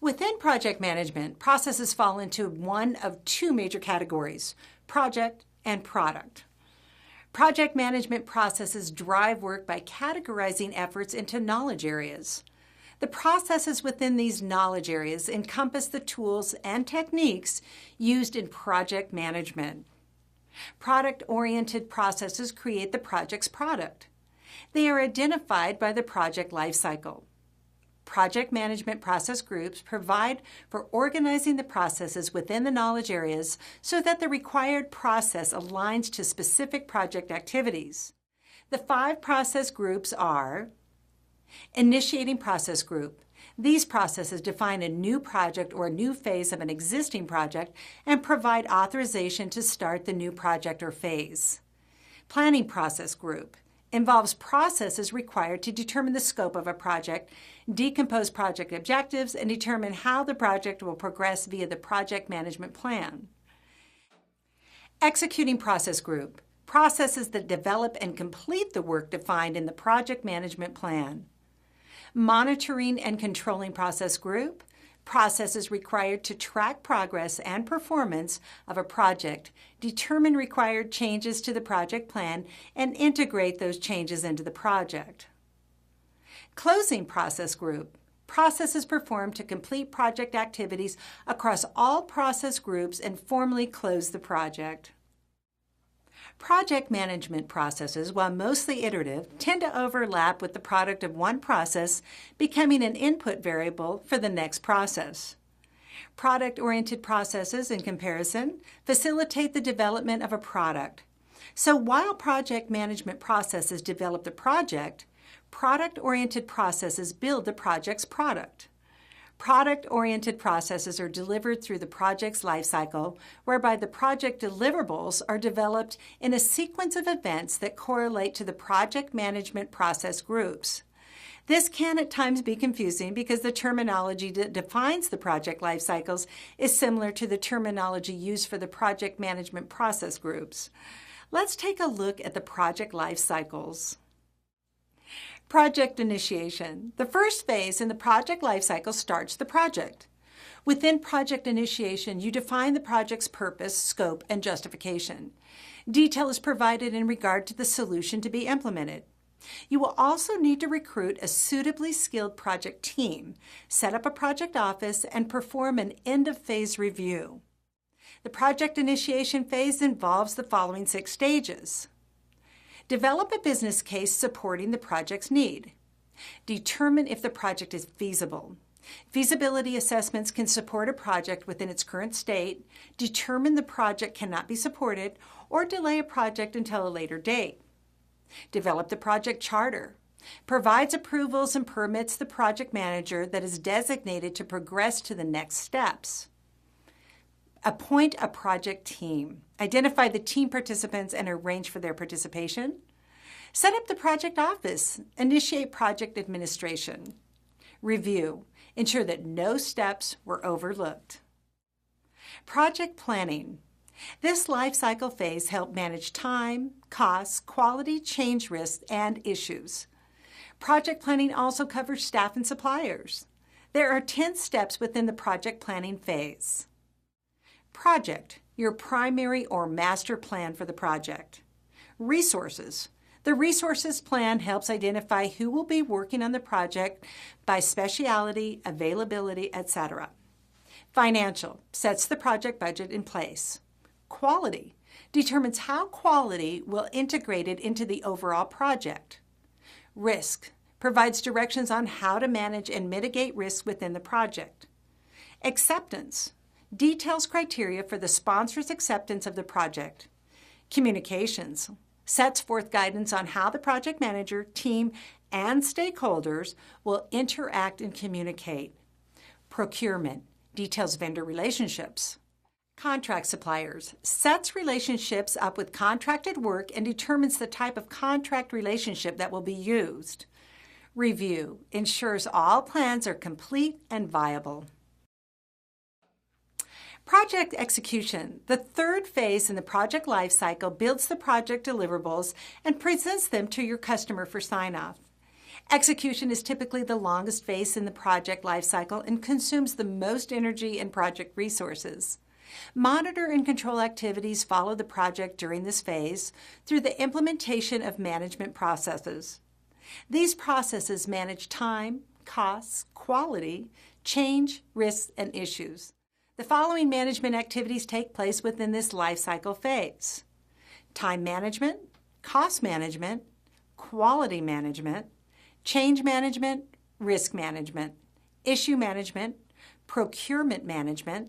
Within project management, processes fall into one of two major categories: project and product. Project management processes drive work by categorizing efforts into knowledge areas. The processes within these knowledge areas encompass the tools and techniques used in project management. Product-oriented processes create the project's product. They are identified by the project lifecycle. Project management process groups provide for organizing the processes within the knowledge areas so that the required process aligns to specific project activities. The 5 process groups are: Initiating process group. These processes define a new project or a new phase of an existing project and provide authorization to start the new project or phase. Planning process group involves processes required to determine the scope of a project, decompose project objectives, and determine how the project will progress via the project management plan. Executing process group, processes that develop and complete the work defined in the project management plan. Monitoring and controlling process group, processes required to track progress and performance of a project, determine required changes to the project plan, and integrate those changes into the project. Closing process group, processes performed to complete project activities across all process groups and formally close the project. Project management processes, while mostly iterative, tend to overlap with the product of one process becoming an input variable for the next process. Product-oriented processes, in comparison, facilitate the development of a product. So while project management processes develop the project, product-oriented processes build the project's product. Product-oriented processes are delivered through the project's lifecycle, whereby the project deliverables are developed in a sequence of events that correlate to the project management process groups. This can at times be confusing because the terminology that defines the project lifecycles is similar to the terminology used for the project management process groups. Let's take a look at the project lifecycles. Project initiation. The first phase in the project lifecycle starts the project. Within project initiation, you define the project's purpose, scope, and justification. Detail is provided in regard to the solution to be implemented. You will also need to recruit a suitably skilled project team, set up a project office, and perform an end-of-phase review. The project initiation phase involves the following 6 stages. Develop a business case supporting the project's need. Determine if the project is feasible. Feasibility assessments can support a project within its current state, determine the project cannot be supported, or delay a project until a later date. Develop the project charter. Provides approvals and permits the project manager that is designated to progress to the next steps. Appoint a project team. Identify the team participants and arrange for their participation. Set up the project office. Initiate project administration. Review. Ensure that no steps were overlooked. Project planning. This life cycle phase helps manage time, costs, quality, change risks, and issues. Project planning also covers staff and suppliers. There are 10 steps within the project planning phase. Project, your primary or master plan for the project. Resources. The resources plan helps identify who will be working on the project by specialty, availability, etc. Financial, sets the project budget in place. Quality, determines how quality will integrate it into the overall project. Risk, provides directions on how to manage and mitigate risks within the project. Acceptance, details criteria for the sponsor's acceptance of the project. Communications, sets forth guidance on how the project manager, team, and stakeholders will interact and communicate. Procurement, details vendor relationships. Contract suppliers, sets relationships up with contracted work and determines the type of contract relationship that will be used. Review, ensures all plans are complete and viable. Project execution. The third phase in the project lifecycle builds the project deliverables and presents them to your customer for sign-off. Execution is typically the longest phase in the project lifecycle and consumes the most energy and project resources. Monitor and control activities follow the project during this phase through the implementation of management processes. These processes manage time, costs, quality, change, risks, and issues. The following management activities take place within this lifecycle phase: time management, cost management, quality management, change management, risk management, issue management, procurement management,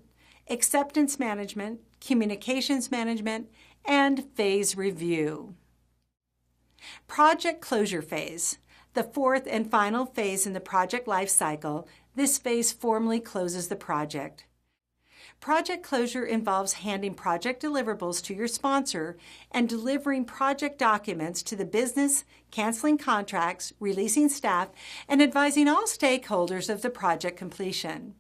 acceptance management, communications management, and phase review. Project closure phase. The fourth and final phase in the project life cycle, this phase formally closes the project. Project closure involves handing project deliverables to your sponsor and delivering project documents to the business, canceling contracts, releasing staff, and advising all stakeholders of the project completion.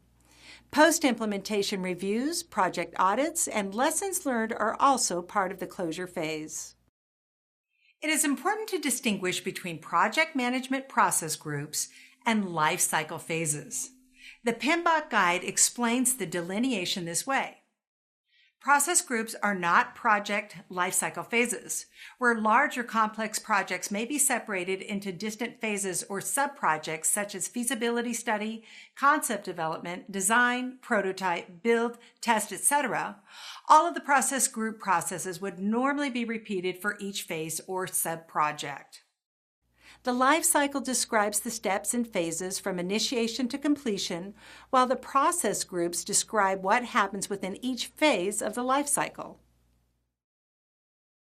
Post-implementation reviews, project audits, and lessons learned are also part of the closure phase. It is important to distinguish between project management process groups and life cycle phases. The PMBOK guide explains the delineation this way. Process groups are not project lifecycle phases, where large or complex projects may be separated into distant phases or sub-projects such as feasibility study, concept development, design, prototype, build, test, etc. All of the process group processes would normally be repeated for each phase or sub-project. The life cycle describes the steps and phases from initiation to completion, while the process groups describe what happens within each phase of the life cycle.